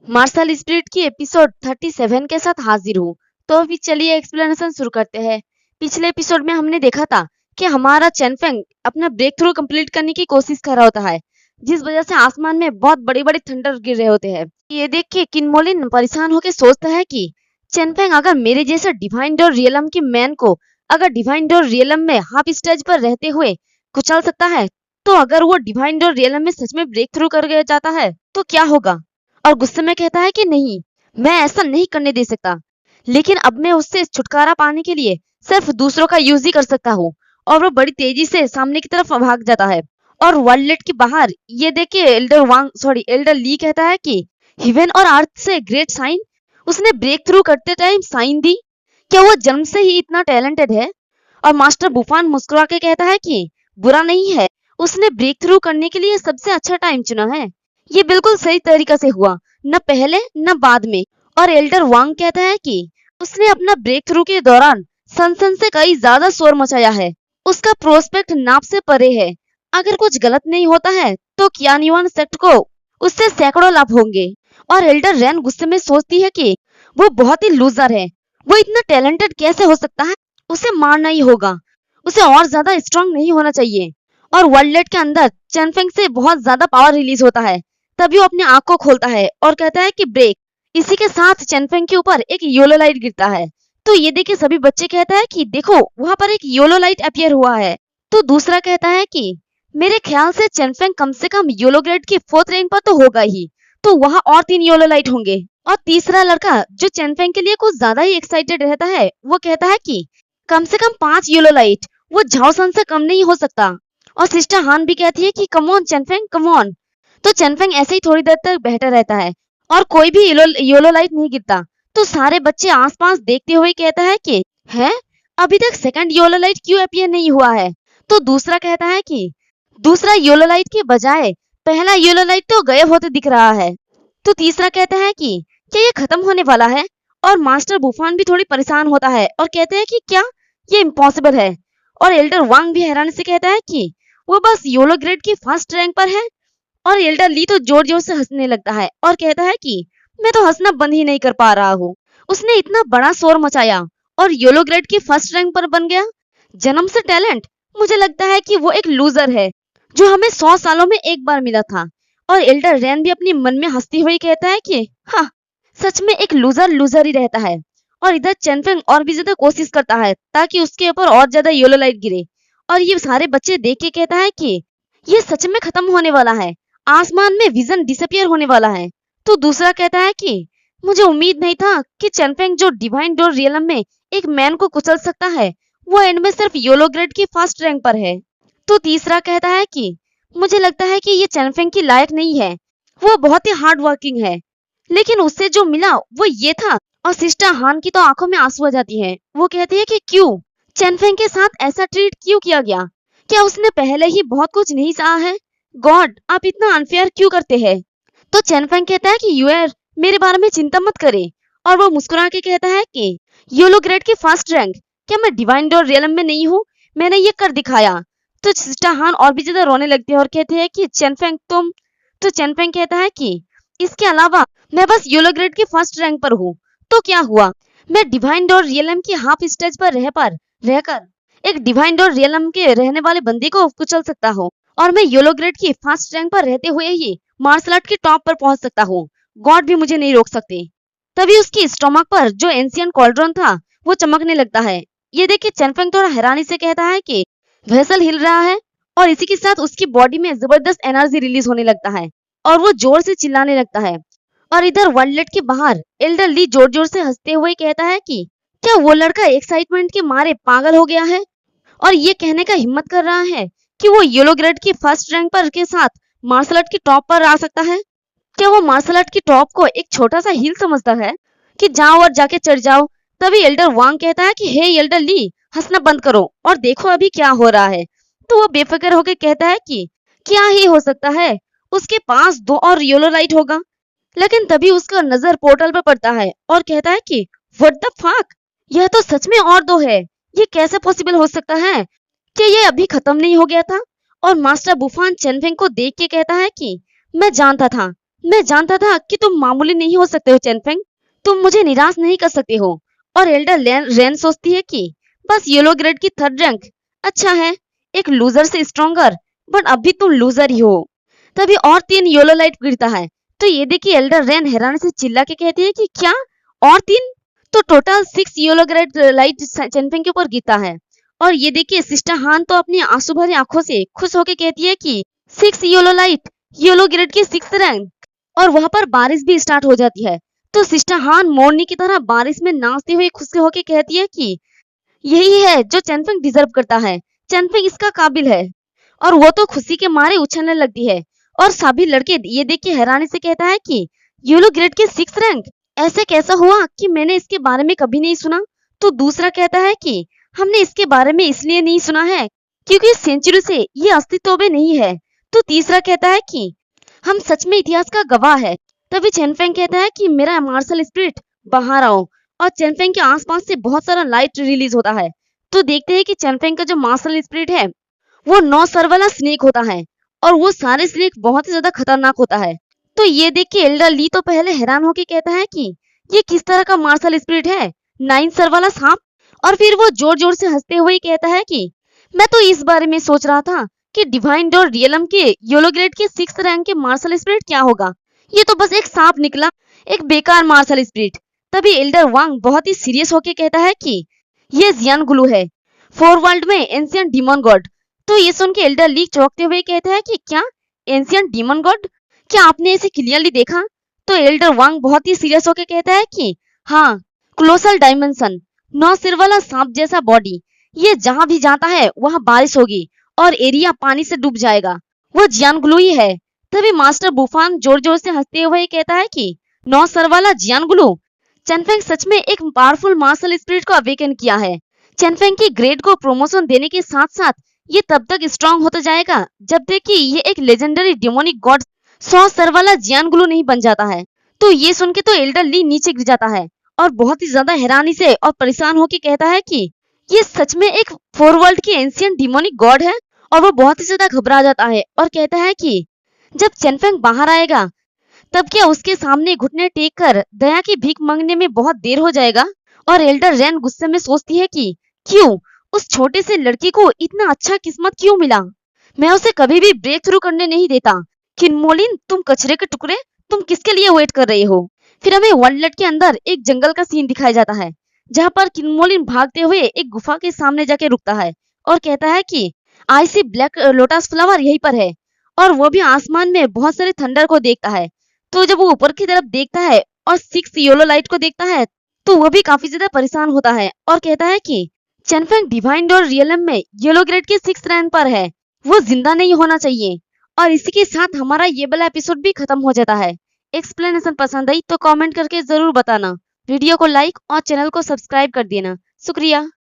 Martial spirit की episode 37 के साथ हाजिर हूँ। तो अभी चलिए एक्सप्लेनेशन शुरू करते हैं। पिछले एपिसोड में हमने देखा था कि हमारा चेनफेंग अपना ब्रेक थ्रू कंप्लीट करने की कोशिश कर रहा होता है, जिस वजह से आसमान में बहुत बड़े बड़े थंडर गिर रहे होते हैं। ये देख के किनमोलिन परेशान होकर सोचता है कि चेनफेंग अगर मेरे जैसे डिवाइन डोर रियलम के मैन को अगर डिवाइन डोर रियलम में हाफ स्टेज पर रहते हुए कुचल सकता है, तो अगर वो डिवाइन डोर रियलम में सच में ब्रेक थ्रू कर जाता है तो क्या होगा। और गुस्से में कहता है कि नहीं, मैं ऐसा नहीं करने दे सकता, लेकिन अब मैं उससे छुटकारा पाने के लिए सिर्फ दूसरों का यूज ही कर सकता हूँ। और वो बड़ी तेजी से सामने की तरफ भाग जाता है। और वर्ल्ड के बाहर ये देख के एल्डर ली कहता है कि हेवन और अर्थ से ग्रेट साइन उसने ब्रेक थ्रू करते टाइम साइन दी। क्या वो जन्म से ही इतना टैलेंटेड है? और मास्टर बुफान मुस्कुरा के कहता है कि बुरा नहीं है, उसने ब्रेक थ्रू करने के लिए सबसे अच्छा टाइम चुना है। ये बिल्कुल सही तरीका से हुआ, न पहले न बाद में। और एल्डर वांग कहता है कि उसने अपना ब्रेक थ्रू के दौरान सनसन से कई ज्यादा शोर मचाया है। उसका प्रोस्पेक्ट नाप से परे है। अगर कुछ गलत नहीं होता है तो कियानिवान सेक्ट को उससे सैकड़ों लाभ होंगे। और एल्डर रैन गुस्से में सोचती है कि वो बहुत ही लूजर है, वो इतना टैलेंटेड कैसे हो सकता है। उसे मारना ही होगा, उसे और ज्यादा स्ट्रांग नहीं होना चाहिए। और वर्ल्ड के अंदर चेनफेंग से बहुत ज्यादा पावर रिलीज होता है। तभी वो अपनी आंख को खोलता है और कहता है कि ब्रेक। इसी के साथ चेनफेंग के ऊपर एक योलो लाइट गिरता है। तो ये देख के सभी बच्चे कहता है कि देखो वहां पर एक योलो लाइट अपीयर हुआ है। तो दूसरा कहता है कि मेरे ख्याल से चेनफेंग कम से कम योलो ग्रेड की 4th रैंक पर तो होगा ही, तो वहां और 3 योलो लाइट होंगे। और तीसरा लड़का जो चेनफेंग के लिए कुछ ज्यादा ही एक्साइटेड रहता है, वो कहता है कि कम से कम 5 योलो लाइट, वो झाओसन से कम नहीं हो सकता। और सिस्टर हान भी कहती है कि come on Chenfeng, come on. तो चेनफेंग ऐसे ही थोड़ी देर तक बैठा रहता है और कोई भी योलो लाइट नहीं गिरता। तो सारे बच्चे आसपास देखते हुए कहता है कि है अभी तक सेकंड योलो लाइट क्यों अपीयर नहीं हुआ है। तो दूसरा कहता है कि दूसरा योलो लाइट के बजाय पहला योलो लाइट तो गायब होते दिख रहा है। तो तीसरा कहता है कि क्या ये खत्म होने वाला है। और मास्टर बुफान भी थोड़ी परेशान होता है और कहते हैं कि क्या ये इम्पॉसिबल है। और एल्डर वांग भी हैरानी से कहता है कि वो बस योलो ग्रेड की 1st रैंक पर है। और एल्डर ली तो जोर जोर से हंसने लगता है और कहता है कि मैं तो हंसना बंद ही नहीं कर पा रहा हूँ। उसने इतना बड़ा शोर मचाया और योलो ग्रेड की 1st रैंक पर बन गया। जन्म से टैलेंट, मुझे लगता है कि वो एक लूजर है जो हमें 100 सालों में एक बार मिला था। और एल्डर रैन भी अपनी मन में हंसती हुई कहता है कि हाँ, सच में एक लूजर लूजर ही रहता है। और इधर चेनफेंग और भी ज्यादा कोशिश करता है ताकि उसके ऊपर और ज्यादा येलो लाइट गिरे। और ये सारे बच्चे देख के कहता है कि ये सच में खत्म होने वाला है, आसमान में विजन डिसअपियर होने वाला है। तो दूसरा कहता है कि मुझे उम्मीद नहीं था कि चेनफेंग जो डिवाइन डोर रियलम में एक मैन को कुचल सकता है, वो एंड में सिर्फ योलो ग्रेड की 1st रैंक पर है। तो तीसरा कहता है कि मुझे लगता है कि ये चेनफेंग की लायक नहीं है, वो बहुत ही हार्ड वर्किंग है, लेकिन उससे जो मिला वो ये था। और सिस्टर हान की तो आंखों में आंसू आ जाती है। वो कहती है कि क्यों चेनफेंग के साथ ऐसा ट्रीट क्यों किया गया, क्या उसने पहले ही बहुत कुछ नहीं सहा है। गॉड, आप इतना अनफेयर क्यों करते हैं। तो चेनफेंग कहता है कि यूएर मेरे बारे में चिंता मत करे। और वो मुस्कुरा के कहता है कि योलो ग्रेड की 1st रैंक, क्या मैं डिवाइन डोर रियलम में नहीं हूँ, मैंने ये कर दिखाया। तो सिस्टर हान और भी ज्यादा रोने लगती है और कहती है कि चेनफेंग तुम। तो चेनफेंग कहता है कि इसके अलावा मैं बस योलो ग्रेड की 1st रैंक पर हूँ, तो क्या हुआ, मैं डिवाइन डोर रियलम की हाफ स्टेज पर रहकर एक डिवाइन डोर रियलम के रहने वाले बंदी को कुचल सकता हूँ। और मैं योलो ग्रेड की 1st रैंक पर रहते हुए ही मार्शल आर्ट के टॉप पर पहुंच सकता हूँ। गॉड भी मुझे नहीं रोक सकते। तभी उसकी स्टोमक पर जो एंशियंट कॉल्ड्रॉन था वो चमकने लगता है। ये देख के चेनफेंग थोड़ा हैरानी से कहता है कि वेसल हिल रहा है और इसी के साथ उसकी बॉडी में जबरदस्त एनर्जी रिलीज होने लगता है और वो जोर से चिल्लाने लगता है। और इधर वर्ल्ड के बाहर एल्डर ली जोर जोर से हंसते हुए कहता है कि क्या वो लड़का एक्साइटमेंट के मारे पागल हो गया है और ये कहने का हिम्मत कर रहा है कि वो येलो ग्रेड की 1st रैंक पर के साथ मार्शल आर्ट की टॉप पर आ सकता है। क्या वो मार्शल आर्ट की टॉप को एक छोटा सा हिल समझता है कि जाओ और जाके चढ़ जाओ। तभी एल्डर वांग कहता है कि हे एल्डर ली, हंसना बंद करो और देखो अभी क्या हो रहा है। तो वो बेफिक्र होकर कहता है कि क्या ही हो सकता है, उसके पास 2 और येलो लाइट होगा। लेकिन तभी उसका नजर पोर्टल पर पड़ता है और कहता है कि व्हाट द फक, यह तो सच में और 2 है, ये कैसे पॉसिबल हो सकता है, क्या ये अभी खत्म नहीं हो गया था। और मास्टर बुफान चेनफेंग को देख के कहता है कि मैं जानता था, मैं जानता था कि तुम मामूली नहीं हो सकते हो चेनफेंग, तुम मुझे निराश नहीं कर सकते हो। और एल्डर रेन सोचती है कि बस येलो ग्रेड की थर्ड रैंक अच्छा है, एक लूजर से स्ट्रॉन्गर, बट अभी तुम लूजर ही हो। तभी और 3 येलो लाइट गिरता है, तो ये देखिए एल्डर रेन हैरानी से चिल्ला के कहती है कि क्या और 3? तो total 6 yellow grade light Chenfeng के ऊपर गिरता है। और ये देखिए सिस्टर हान तो अपनी आंसू भरी आंखों से खुश होकर कहती है कि 6 येलो लाइट, येलो ग्रेड की 6th रैंक। और वहां पर बारिश भी स्टार्ट हो जाती है। तो सिस्टर हान मोरनी की तरह बारिश में नाचते हुए खुश होकर कहती है कि यही है जो चेनफेंग डिजर्व करता है, चेनफेंग इसका काबिल है। और वो तो खुशी के मारे उछलने लगती है। और सभी लड़के ये देख के हैरानी से कहता है कि येलो ग्रेड की 6th रैंक, ऐसे कैसा हुआ कि मैंने इसके बारे में कभी नहीं सुना। तो दूसरा कहता है कि हमने इसके बारे में इसलिए नहीं सुना है क्योंकि सेंचुरी से ये अस्तित्व में नहीं है। तो तीसरा कहता है कि हम सच में इतिहास का गवाह है। तभी चेनफेंग कहता है कि मेरा मार्शल स्पिरिट बाहर आओ। और चेनफेंग के आसपास से बहुत सारा लाइट रिलीज होता है। तो देखते हैं कि चेनफेंग का जो मार्शल स्पिरिट है वो 9 सर वाला स्नेक होता है। और वो सारे स्नेक बहुत ही ज्यादा खतरनाक होता है। तो ये देख के एल्डर ली तो पहले हैरान होकर कहता है कि ये किस तरह का मार्शल स्पिरिट है, 9 सर वाला सांप। और फिर वो जोर जोर से हंसते हुए कहता है कि मैं तो इस बारे में सोच रहा था कि डिवाइन डोर रियलम के येलो ग्रेड के 6th रैंक के मार्शल स्पिरिट क्या होगा। ये तो बस एक सांप निकला, एक बेकार मार्शल स्पिरिट। तभी एल्डर वांग बहुत ही सीरियस होकर कहता है कि ये जियान गुलू है, 4 वर्ल्ड में एंशियंट डीमन गॉड। तो ये सुन के एल्डर ली चौंकते हुए कहता है कि क्या एंशियंट डीमन गॉड, क्या आपने इसे क्लियरली देखा? तो एल्डर वांग बहुत ही सीरियस होकर कहता है कि हाँ, क्लोसल डायमेंशन, 9 सिर वाला सांप जैसा बॉडी, ये जहां भी जाता है वहां बारिश होगी और एरिया पानी से डूब जाएगा, वो जियान ग्लू ही है। तभी मास्टर बुफान जोर जोर से हंसते हुए कहता है कि 9 सर वाला जियान ग्लू, चेनफेंग सच में एक पावरफुल मार्शल स्पिरिट को अवेकन किया है। चेनफेंग की ग्रेड को प्रमोशन देने के साथ साथ ये तब तक स्ट्रांग होता जाएगा जब तक कि ये एक लेजेंडरी डिमोनिक गॉड 100 सर वाला जियान ग्लू नहीं बन जाता है। तो ये सुन के तो एल्डर ली नीचे गिर जाता है और बहुत ही ज्यादा हैरानी से और परेशान होकर कहता है कि ये सच में एक 4 वर्ल्ड की एंशियंट डिमोनिक गॉड है। और वो बहुत ही ज्यादा घबरा जाता है और कहता है कि जब चेनफेंग बाहर आएगा तब क्या उसके सामने घुटने टेक कर दया की भीख मांगने में बहुत देर हो जाएगा। और एल्डर रेन गुस्से में सोचती है कि क्यों उस छोटे से लड़की को इतना अच्छा किस्मत क्यों मिला, मैं उसे कभी भी ब्रेक थ्रू करने नहीं देता। किनमोलिन तुम कचरे के टुकड़े, तुम किसके लिए वेट कर रहे हो? फिर हमें वर्ल्डलेट के अंदर एक जंगल का सीन दिखाया जाता है जहां पर किनमोलिन भागते हुए एक गुफा के सामने जाके रुकता है और कहता है कि आई सी ब्लैक लोटस फ्लावर यहीं पर है। और वो भी आसमान में बहुत सारे थंडर को देखता है। तो जब वो ऊपर की तरफ देखता है और 6 येलो लाइट को देखता है तो वो भी काफी ज्यादा परेशान होता है और कहता है कि चेनफेंग डिवाइन डोर रियलम में येलो ग्रेड के 6th रैंक पर है, वो जिंदा नहीं होना चाहिए। और इसी के साथ हमारा ये वाला एपिसोड भी खत्म हो जाता है। एक्सप्लेनेशन पसंद आई तो कमेंट करके जरूर बताना, वीडियो को लाइक और चैनल को सब्सक्राइब कर देना। शुक्रिया।